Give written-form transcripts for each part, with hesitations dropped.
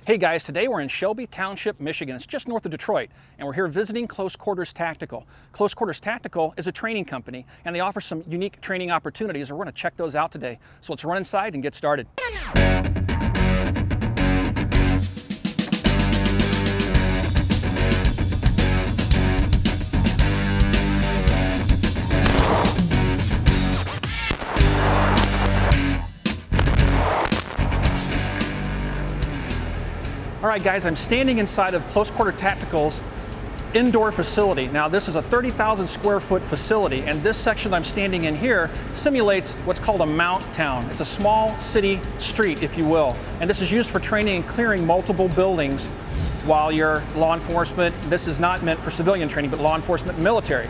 Hey guys, today we're in Shelby Township, Michigan. It's just north of Detroit, and we're here visiting Close Quarters Tactical. Close Quarters Tactical is a training company, and they offer some unique training opportunities, and we're going to check those out today. So let's run inside and get started. All right guys, I'm standing inside of Close Quarter Tactical's indoor facility. Now this is a 30,000 square foot facility, and this section I'm standing in here simulates what's called a mount town. It's a small city street, if you will, and this is used for training and clearing multiple buildings while you're law enforcement. This is not meant for civilian training, but law enforcement and military.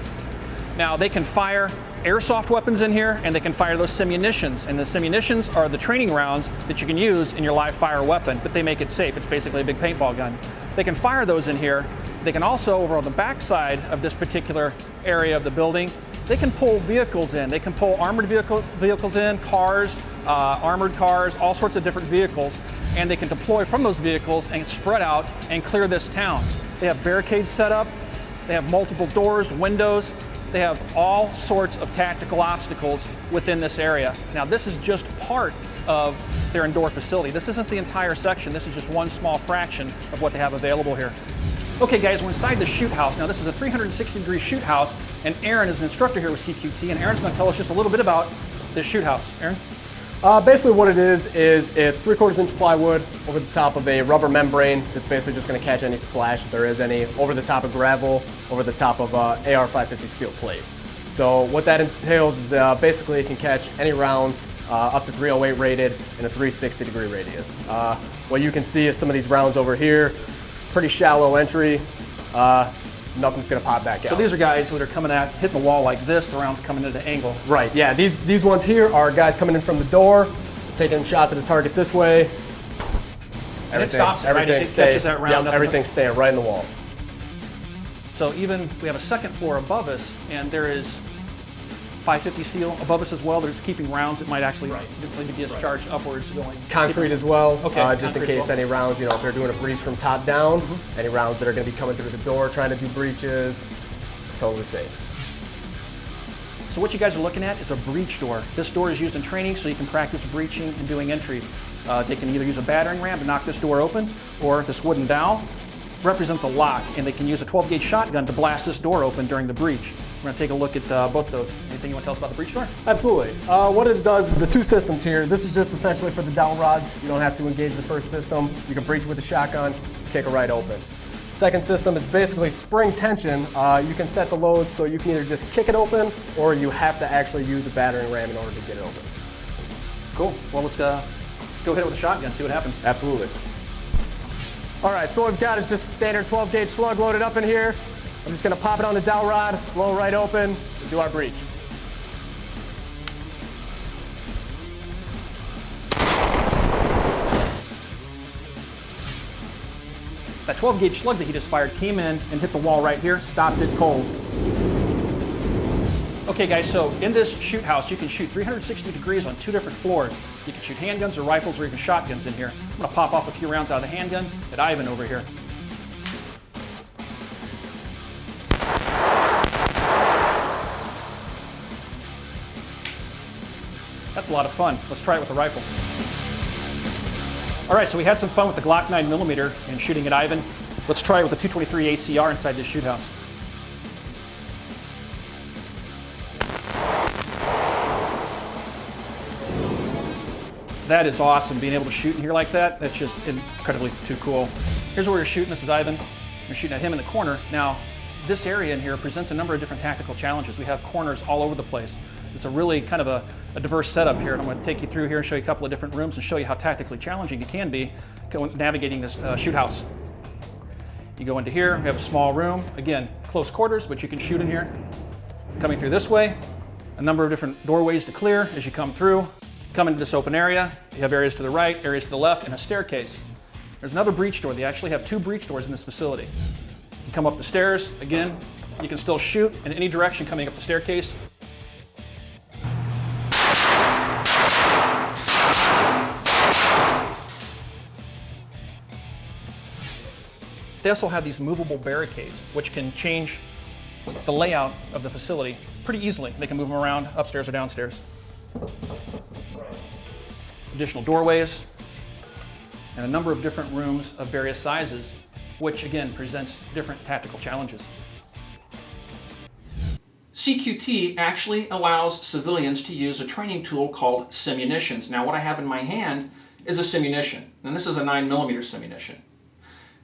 Now they can fire airsoft weapons in here, and they can fire those Simunitions, and the Simunitions are the training rounds that you can use in your live fire weapon, but they make it safe. It's basically a big paintball gun. They can fire those in here. They can also, over on the back side of this particular area of the building, they can pull vehicles in. They can pull armored vehicles in, cars, armored cars, all sorts of different vehicles, and they can deploy from those vehicles and spread out and clear this town. They have barricades set up. They have multiple doors, windows. They have all sorts of tactical obstacles within this area. Now this is just part of their indoor facility. This isn't the entire section. This is just one small fraction of what they have available here. Okay guys, we're inside the shoot house. Now this is a 360-degree shoot house, and Aaron is an instructor here with CQT, and Aaron's going to tell us just a little bit about this shoot house. Aaron? Basically what it is it's 3/4 inch plywood over the top of a rubber membrane that's basically just going to catch any splash if there is any, over the top of gravel, over the top of AR5 steel plate. So what that entails is basically it can catch any rounds up to 308 rated in a 360-degree radius. What you can see is some of these rounds over here, pretty shallow entry. Nothing's gonna pop back out. So these are guys that are coming at, hitting the wall like this, the round's coming at an angle. Right, yeah, these ones here are guys coming in from the door, taking shots at the target this way. And it stops it, right? It catches that round. Yep, everything's staying right in the wall. So even, we have a second floor above us, and there is 550 steel above us as well. There's keeping rounds that might actually be discharged upwards going. Concrete as well, okay, just in case any rounds, you know, if they're doing a breach from top down, any rounds that are going to be coming through the door trying to do breaches, totally safe. So what you guys are looking at is a breach door. This door is used in training so you can practice breaching and doing entries. They can either use a battering ram to knock this door open, or this wooden dowel represents a lock, and they can use a 12-gauge shotgun to blast this door open during the breach. We're going to take a look at both those. Anything you want to tell us about the breach door? Absolutely. What it does is the two systems here. This is just essentially for the dowel rods. You don't have to engage the first system. You can breach with a shotgun, kick it right open. Second system is basically spring tension. You can set the load so you can either just kick it open, or you have to actually use a battering ram in order to get it open. Cool. Well, let's go hit it with a shotgun, see what happens. Absolutely. All right, so what we've got is just a standard 12-gauge slug loaded up in here. I'm just gonna pop it on the dowel rod, blow it right open, and do our breach. That 12-gauge slug that he just fired came in and hit the wall right here, stopped it cold. Okay guys, so in this shoot house, you can shoot 360 degrees on 2 different floors. You can shoot handguns or rifles or even shotguns in here. I'm gonna pop off a few rounds out of the handgun at Ivan over here. That's a lot of fun. Let's try it with the rifle. All right, so we had some fun with the Glock 9mm and shooting at Ivan. Let's try it with the 223 ACR inside this shoot house. That is awesome, being able to shoot in here like that. That's just incredibly too cool. Here's where we're shooting. This is Ivan. We're shooting at him in the corner. Now, this area in here presents a number of different tactical challenges. We have corners all over the place. It's a really kind of a diverse setup here, and I'm going to take you through here and show you a couple of different rooms and show you how tactically challenging it can be navigating this shoot house. You go into here, we have a small room. Again, close quarters, but you can shoot in here. Coming through this way, a number of different doorways to clear as you come through. Come into this open area, you have areas to the right, areas to the left, and a staircase. There's another breach door. They actually have 2 breach doors in this facility. You come up the stairs, again, you can still shoot in any direction coming up the staircase. They also have these movable barricades, which can change the layout of the facility pretty easily. They can move them around upstairs or downstairs. Additional doorways, and a number of different rooms of various sizes, which again presents different tactical challenges. CQT actually allows civilians to use a training tool called Simunitions. Now what I have in my hand is a Simunition, and this is a 9mm Simunition.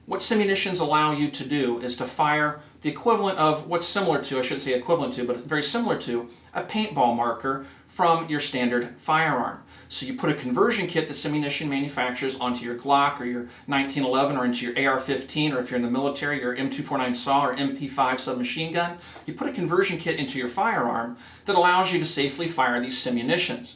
What Simunitions allow you to do is to fire the equivalent of what's similar to, I shouldn't say equivalent to, but very similar to a paintball marker from your standard firearm. So you put a conversion kit that Simunition manufactures onto your Glock or your 1911 or into your AR-15, or if you're in the military, your M249 SAW or MP5 submachine gun. You put a conversion kit into your firearm that allows you to safely fire these Simunitions.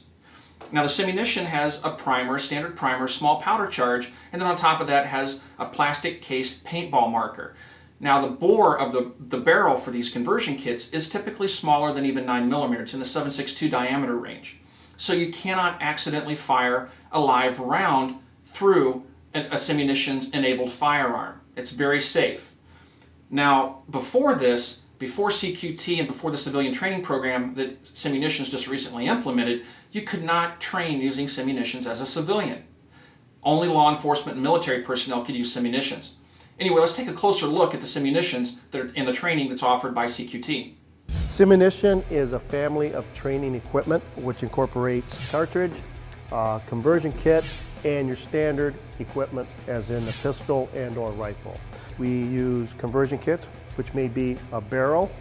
Now the Simunition has a primer, standard primer, small powder charge, and then on top of that has a plastic cased paintball marker. Now the bore of the barrel for these conversion kits is typically smaller than even 9mm. It's in the 7.62 diameter range. So you cannot accidentally fire a live round through a Simunitions enabled firearm. It's very safe. Now before this, before CQT and before the civilian training program that Simunitions just recently implemented, you could not train using Simunitions as a civilian. Only law enforcement and military personnel could use Simunitions. Anyway, let's take a closer look at the Simunitions that are in the training that's offered by CQT. Simunition is a family of training equipment which incorporates cartridge, conversion kit, and your standard equipment as in a pistol and or rifle. We use conversion kits, which may be a barrel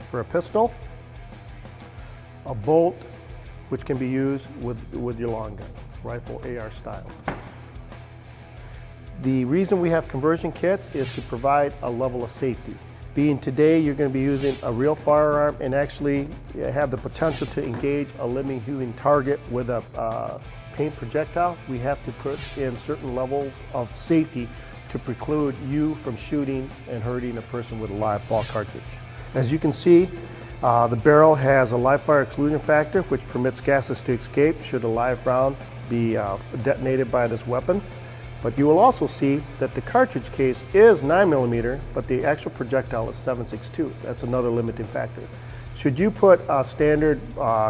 for a pistol, a bolt, which can be used with your long gun, rifle AR style. The reason we have conversion kits is to provide a level of safety. Being today you're going to be using a real firearm and actually have the potential to engage a living human target with a paint projectile, we have to put in certain levels of safety to preclude you from shooting and hurting a person with a live ball cartridge. As you can see, the barrel has a live fire exclusion factor which permits gases to escape should a live round be detonated by this weapon. But you will also see that the cartridge case is 9mm, but the actual projectile is 7.62. That's another limiting factor. Should you put a standard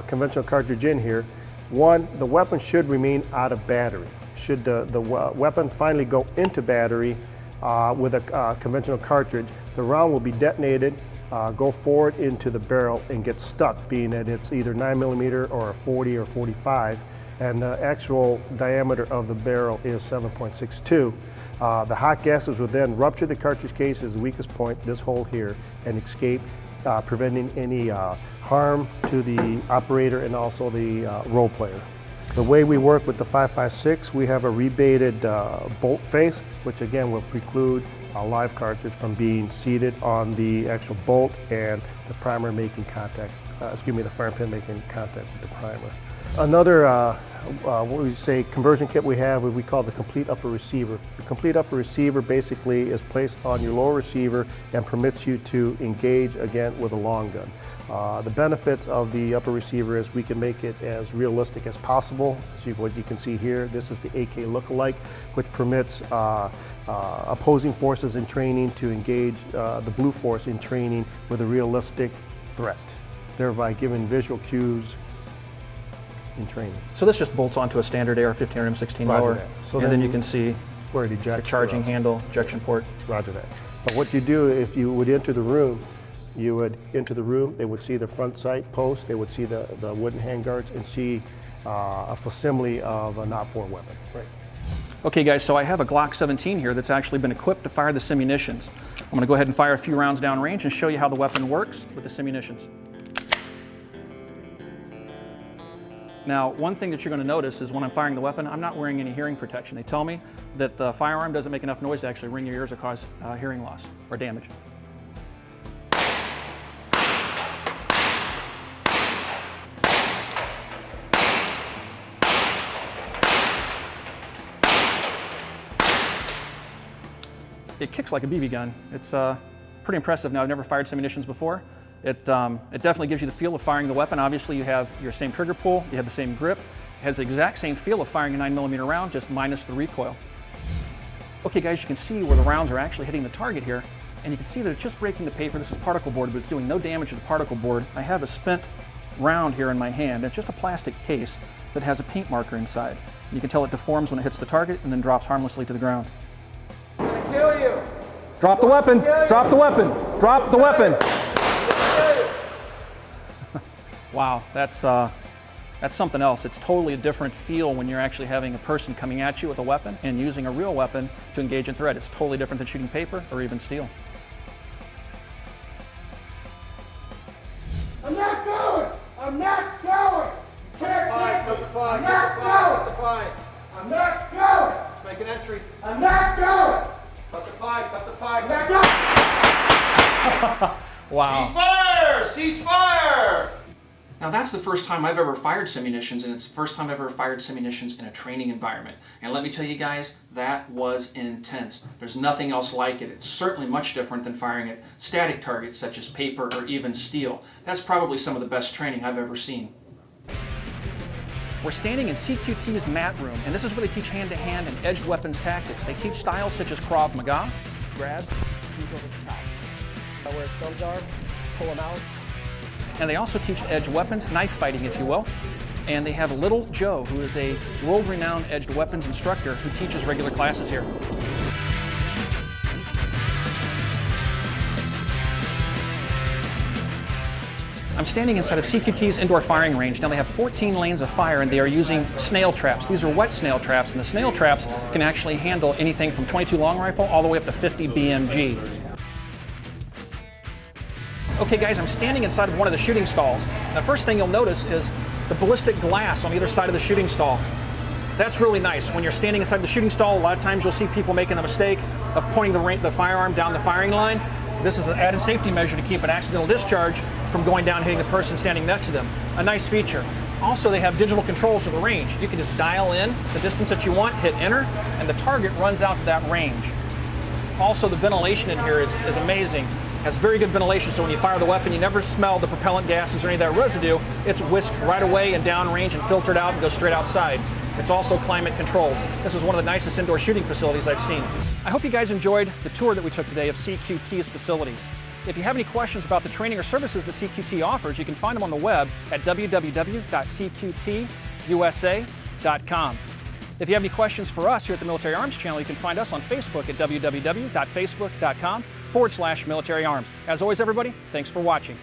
conventional cartridge in here, one, the weapon should remain out of battery. Should the weapon finally go into battery with a conventional cartridge, the round will be detonated, go forward into the barrel and get stuck, being that it's either 9mm or a 40 or 45. And the actual diameter of the barrel is 7.62. The hot gases will then rupture the cartridge case at the weakest point, this hole here, and escape, preventing any harm to the operator and also the role player. The way we work with the 5.56, we have a rebated bolt face, which again will preclude a live cartridge from being seated on the actual bolt and the primer making contact, the firing pin making contact with the primer. Another, what we say, conversion kit we have, we call the complete upper receiver. The complete upper receiver basically is placed on your lower receiver and permits you to engage again with a long gun. The benefits of the upper receiver is we can make it as realistic as possible. So what you can see here, this is the AK lookalike, which permits opposing forces in training to engage the blue force in training with a realistic threat, thereby giving visual cues in training. So this just bolts onto a standard AR-15 or M16 lower, so and then you can see where it ejects, the charging handle, ejection port. Roger that. But what you do, if you would enter the room, they would see the front sight post, they would see the wooden handguards and see a facsimile of a .4 weapon. Right. Okay guys, so I have a Glock 17 here that's actually been equipped to fire the Simunitions. I'm going to go ahead and fire a few rounds downrange and show you how the weapon works with the Simunitions. Now, one thing that you're going to notice is when I'm firing the weapon, I'm not wearing any hearing protection. They tell me that the firearm doesn't make enough noise to actually ring your ears or cause hearing loss or damage. It kicks like a BB gun. It's pretty impressive. Now, I've never fired Simunitions before. It definitely gives you the feel of firing the weapon. Obviously, you have your same trigger pull, you have the same grip. It has the exact same feel of firing a 9mm round, just minus the recoil. Okay guys, you can see where the rounds are actually hitting the target here, and you can see that it's just breaking the paper. This is particle board, but it's doing no damage to the particle board. I have a spent round here in my hand. It's just a plastic case that has a paint marker inside. You can tell it deforms when it hits the target and then drops harmlessly to the ground. I'm gonna kill you. Drop the weapon! Drop the weapon! Drop the weapon! Wow, that's something else. It's totally a different feel when you're actually having a person coming at you with a weapon and using a real weapon to engage in threat. It's totally different than shooting paper or even steel. I'm not going! I'm not going! You can't take me! I'm not going! I'm not going! Make an entry. I'm not going! Cut the pipe. Cut the pipe. I'm not going! Wow. Ceasefire! Ceasefire! Now that's the first time I've ever fired Simunitions, and it's the first time I've ever fired Simunitions in a training environment. And let me tell you guys, that was intense. There's nothing else like it. It's certainly much different than firing at static targets such as paper or even steel. That's probably some of the best training I've ever seen. We're standing in CQT's mat room, and this is where they teach hand-to-hand and edged weapons tactics. They teach styles such as Krav Maga, Grab, sweep over the top. Where his thumbs are, pull them out. and they also teach edged weapons, knife fighting if you will. And they have Little Joe, who is a world-renowned edged weapons instructor who teaches regular classes here. I'm standing inside of CQT's indoor firing range. Now they have 14 lanes of fire and they are using snail traps. These are wet snail traps, and the snail traps can actually handle anything from 22 long rifle all the way up to 50 BMG. Okay guys, I'm standing inside of one of the shooting stalls. The first thing you'll notice is the ballistic glass on either side of the shooting stall. That's really nice. When you're standing inside the shooting stall, a lot of times you'll see people making the mistake of pointing the firearm down the firing line. This is an added safety measure to keep an accidental discharge from going down and hitting the person standing next to them. A nice feature. Also, they have digital controls for the range. You can just dial in the distance that you want, hit enter, and the target runs out to that range. Also, the ventilation in here is amazing. It has very good ventilation, so when you fire the weapon, you never smell the propellant gases or any of that residue. It's whisked right away and downrange and filtered out and goes straight outside. It's also climate controlled. This is one of the nicest indoor shooting facilities I've seen. I hope you guys enjoyed the tour that we took today of CQT's facilities. If you have any questions about the training or services that CQT offers, you can find them on the web at www.cqtusa.com. If you have any questions for us here at the Military Arms Channel, you can find us on Facebook at www.facebook.com/militaryarms. As always, everybody, thanks for watching.